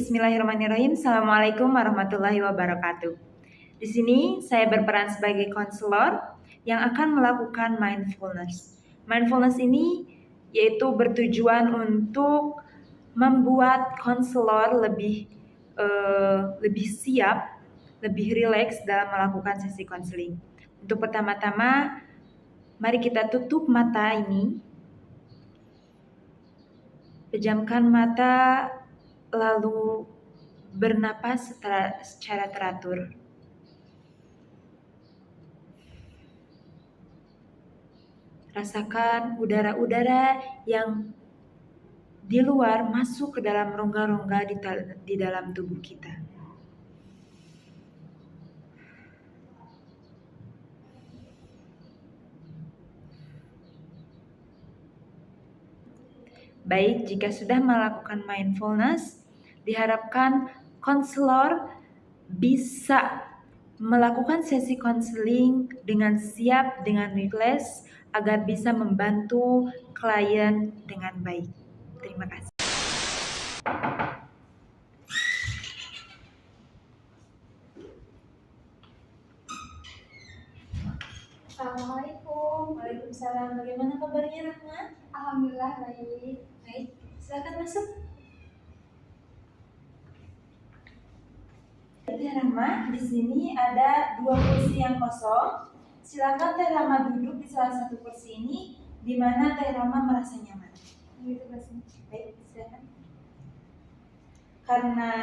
Bismillahirrahmanirrahim. Assalamualaikum warahmatullahi wabarakatuh. Di sini saya berperan sebagai konselor yang akan melakukan mindfulness. Mindfulness ini yaitu bertujuan untuk membuat konselor lebih siap, lebih rileks dalam melakukan sesi konseling. Untuk pertama-tama, mari kita tutup mata ini. Pejamkan mata, lalu bernapas secara teratur. Rasakan udara-udara yang di luar masuk ke dalam rongga-rongga di dalam tubuh kita. Baik, jika sudah melakukan mindfulness, diharapkan konselor bisa melakukan sesi konseling dengan siap, dengan rileks, agar bisa membantu klien dengan baik. Terima kasih. Assalamualaikum. Waalaikumsalam. Bagaimana kabarnya, Rahma? Alhamdulillah baik. Baik, silakan masuk. Teh Rahma, di sini ada 2 kursi yang kosong. Silakan Teh Rahma duduk di salah satu kursi ini, di mana Teh Rahma merasa nyaman. Baik, silakan. Karena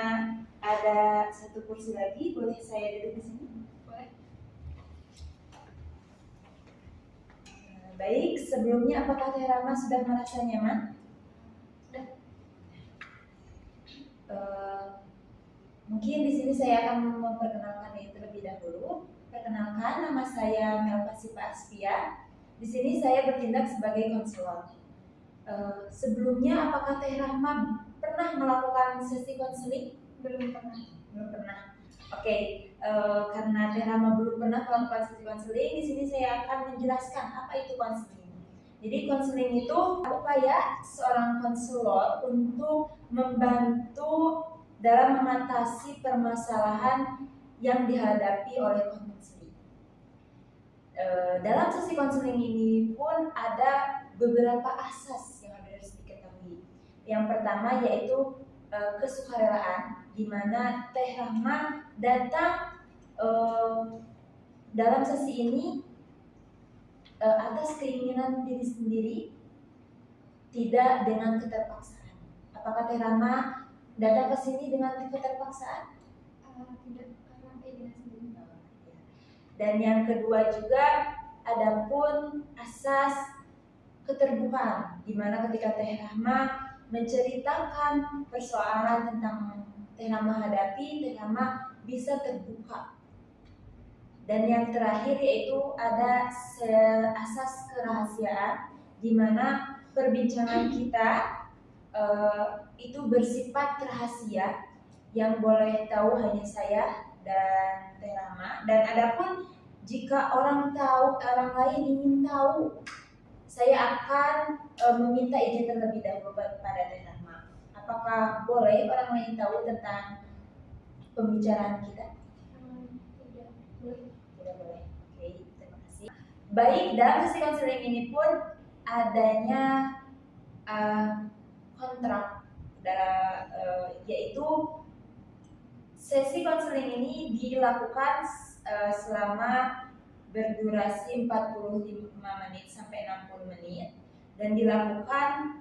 ada 1 kursi lagi, boleh saya duduk di sini? Boleh. Baik, sebelumnya apakah Teh Rahma sudah merasa nyaman? Sudah. Mungkin di sini saya akan memperkenalkan diri terlebih dahulu. Perkenalkan, nama saya Melva Sipa Aspia. Di sini saya bertindak sebagai konselor. Sebelumnya apakah Teh Rahma pernah melakukan sesi konseling? Belum pernah. Belum pernah. Oke, karena Teh Rahma belum pernah melakukan sesi konseling, di sini saya akan menjelaskan apa itu konseling. Jadi konseling itu upaya seorang konselor untuk membantu dalam mengatasi permasalahan yang dihadapi oleh konseling. Dalam sesi konseling ini pun ada beberapa asas yang harus diketahui. Yang pertama yaitu kesukarelaan, di mana Teh Rahma datang dalam sesi ini atas keinginan diri sendiri, tidak dengan keterpaksaan. Apakah Teh Rahma datang ke sini dengan keterpaksaan? Tidak, karena keinginan sendiri. Dan yang kedua juga adapun asas keterbukaan, di mana ketika Teh Rahma menceritakan persoalan tentang Teh Rahma hadapi, Teh Rahma bisa terbuka. Dan yang terakhir yaitu ada asas kerahasiaan, di mana perbincangan kita itu bersifat rahasia, yang boleh tahu hanya saya dan Teh Rahma. Dan adapun jika orang lain ingin tahu, saya akan meminta izin terlebih dahulu kepada Teh Rahma. Apakah boleh orang lain tahu tentang pembicaraan kita? Tidak boleh. Tidak boleh. Oke, terima kasih. Baik, dalam sesi konseling ini pun adanya kontrak, yaitu sesi konseling ini dilakukan selama berdurasi 45 menit sampai 60 menit dan dilakukan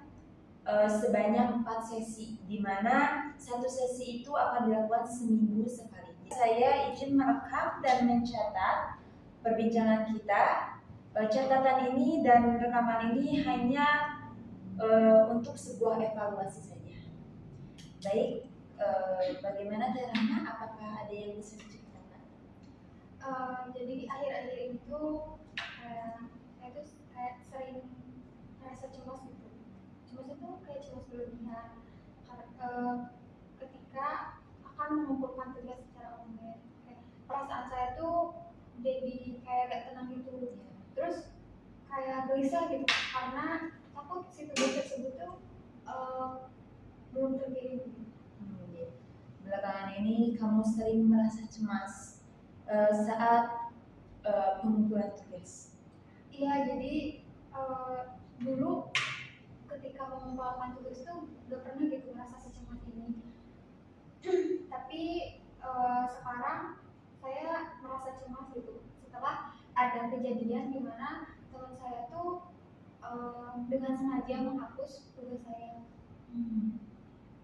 sebanyak 4 sesi, di mana satu sesi itu akan dilakukan seminggu sekali. Saya izin merekam dan mencatat perbincangan kita. Catatan ini dan rekaman ini hanya untuk sebuah evaluasi saja. Baik, bagaimana Teh Rahma? Apakah ada yang bisa diceritakan? Jadi akhir-akhir itu saya tuh kayak sering merasa cemas gitu. Cemas itu kayak cemas berlebihan ketika akan mengumpulkan tugas secara online. Perasaan saya tuh jadi kayak gak tenang gitu. Terus kayak gelisah gitu karena takut si tugas tersebut tuh belum terkirim. belakangan ini kamu sering merasa cemas saat pengumpulan tugas. Iya, jadi dulu ketika mengumpulkan tugas itu gak pernah gitu merasa secemas ini. Tapi sekarang saya merasa cemas gitu setelah ada kejadian di mana teman saya tuh dengan sengaja menghapus tugas saya.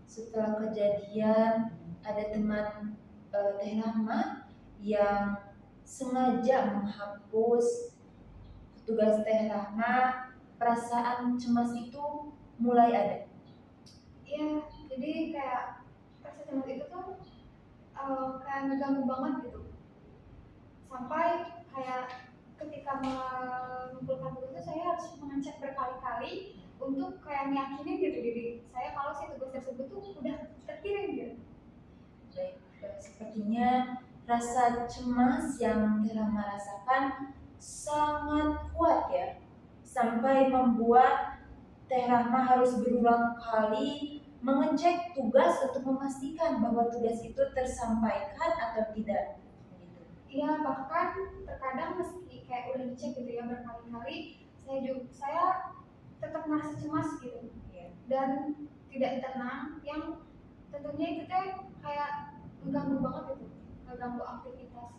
Setelah kejadian ada teman Teh Rahma yang sengaja menghapus tugas Teh Rahma, perasaan cemas itu mulai ada. Iya, jadi kayak rasa cemas itu tuh kayak ngeganggu banget gitu. Sampai kayak ketika mengumpulkan tugas itu saya harus mengecek berkali-kali untuk kayak meyakinin gitu diri saya kalau si tugas tersebut tuh udah terkirim gitu. Baik, sepertinya rasa cemas yang Teh Rahma rasakan sangat kuat ya, sampai membuat Teh Rahma harus berulang kali mengecek tugas untuk memastikan bahwa tugas itu tersampaikan atau tidak. Gitu. Iya, bahkan terkadang meski kayak udah dicek gitu ya berkali-kali, saya tetap merasa cemas gitu Ya. dan tidak tenang, yang tentunya itu teh kayak mengganggu banget gitu, mengganggu aktivitas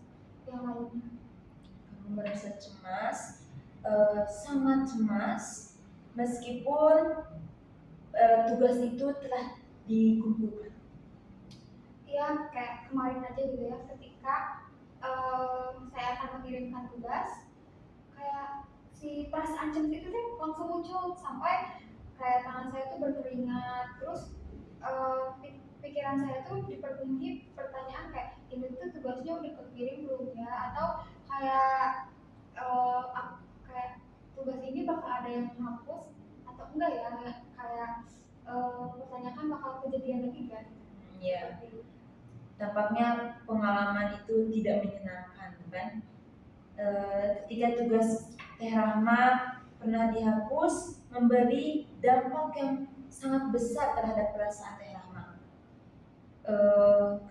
yang lainnya. Kamu merasa cemas, sangat cemas, meskipun tugas itu telah dikumpulkan. Iya, kayak kemarin aja gitu ya, ketika saya akan mengirimkan tugas, kayak si perasaan cemas itu tuh langsung muncul sampai kayak tangan saya tuh berkeringat, terus pikiran saya tuh dipenuhi pertanyaan kayak ini tuh tugasnya udah kekirim belum ya, atau kayak kayak tugas ini bakal ada yang menghapus atau enggak ya, kayak pertanyakan bakal kejadian lagi kan. Ya, tampaknya pengalaman itu tidak menyenangkan, kan? Ketika tugas Teh Rahma pernah dihapus, memberi dampak yang sangat besar terhadap perasaan Teh Rahma.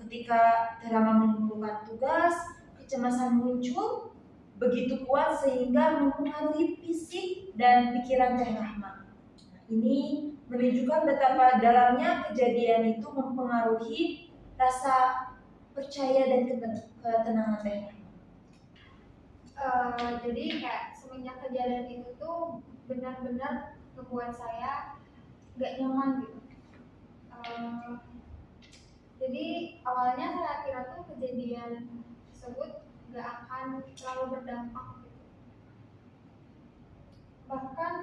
Ketika Teh Rahma mengumpulkan tugas, kecemasan muncul begitu kuat sehingga mempengaruhi fisik dan pikiran Teh Rahma. Ini menunjukkan betapa dalamnya kejadian itu mempengaruhi rasa percaya dan ketenangan Teh Rahma. Jadi kayak semenjak kejadian itu tuh benar-benar membuat saya gak nyaman gitu. Jadi awalnya saya kira tuh kejadian tersebut gak akan terlalu berdampak gitu. Bahkan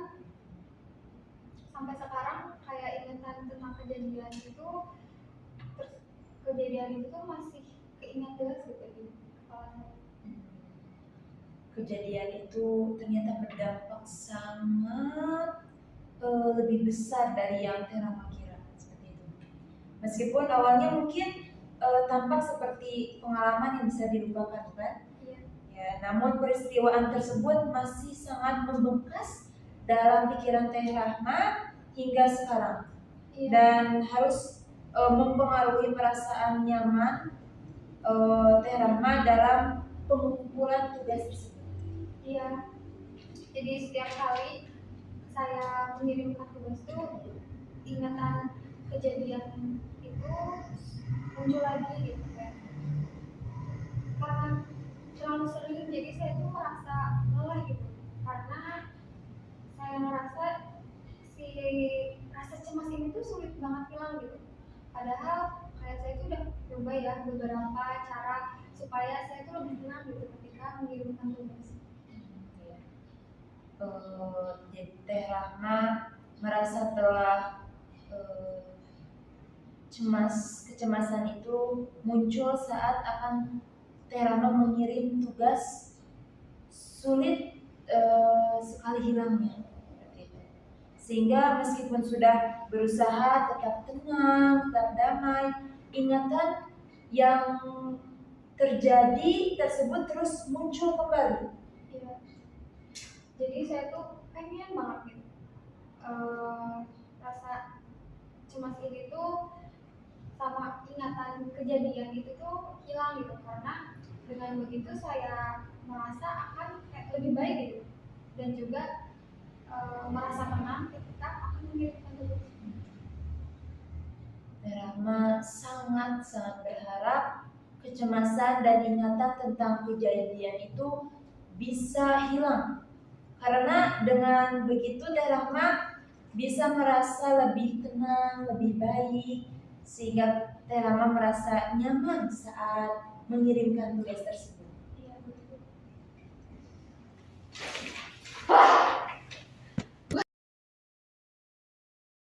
sampai sekarang kayak ingatan tentang kejadian itu, terus kejadian itu tuh masih keingat jelas gitu di kepala saya. Kejadian itu ternyata berdampak sangat lebih besar dari yang Teh Rahma kira, seperti itu. Meskipun awalnya mungkin tampak seperti pengalaman yang bisa dilupakan, kan? Iya. Ya, namun peristiwaan tersebut masih sangat membekas dalam pikiran Teh Rahma hingga sekarang. Iya. Dan harus mempengaruhi perasaan nyaman Teh Rahma dalam pengumpulan tugas tersebut. Iya. Jadi setiap kali saya mengirimkan tugas itu, ingatan kejadian itu muncul lagi gitu kan. Karena terlalu sering, jadi saya tuh merasa lelah gitu. Karena saya merasa si rasa cemas ini tuh sulit banget hilang gitu. Padahal kayak saya tuh udah coba ya beberapa cara supaya saya tuh lebih tenang gitu ketika mengirimkan tugas. Jadi Teh Rahma merasa telah kecemasan itu muncul saat akan Teh Rahma mengirim tugas, sulit sekali hilangnya, sehingga meskipun sudah berusaha tetap tenang, tetap damai, ingatan yang terjadi tersebut terus muncul kembali. Iya. Jadi saya tuh pengen banget gitu rasa cemas ini tuh sama ingatan ingetan kejadian itu tuh hilang gitu, karena dengan begitu saya merasa akan lebih baik gitu, dan juga merasa tenang ketika akan mengirimkan tugas. Rahma sangat-sangat berharap kecemasan dan ingatan tentang kejadian itu bisa hilang. Karena dengan begitu Rahma bisa merasa lebih tenang, lebih baik, sehingga Rahma merasa nyaman saat mengirimkan tugas tersebut. Iya betul.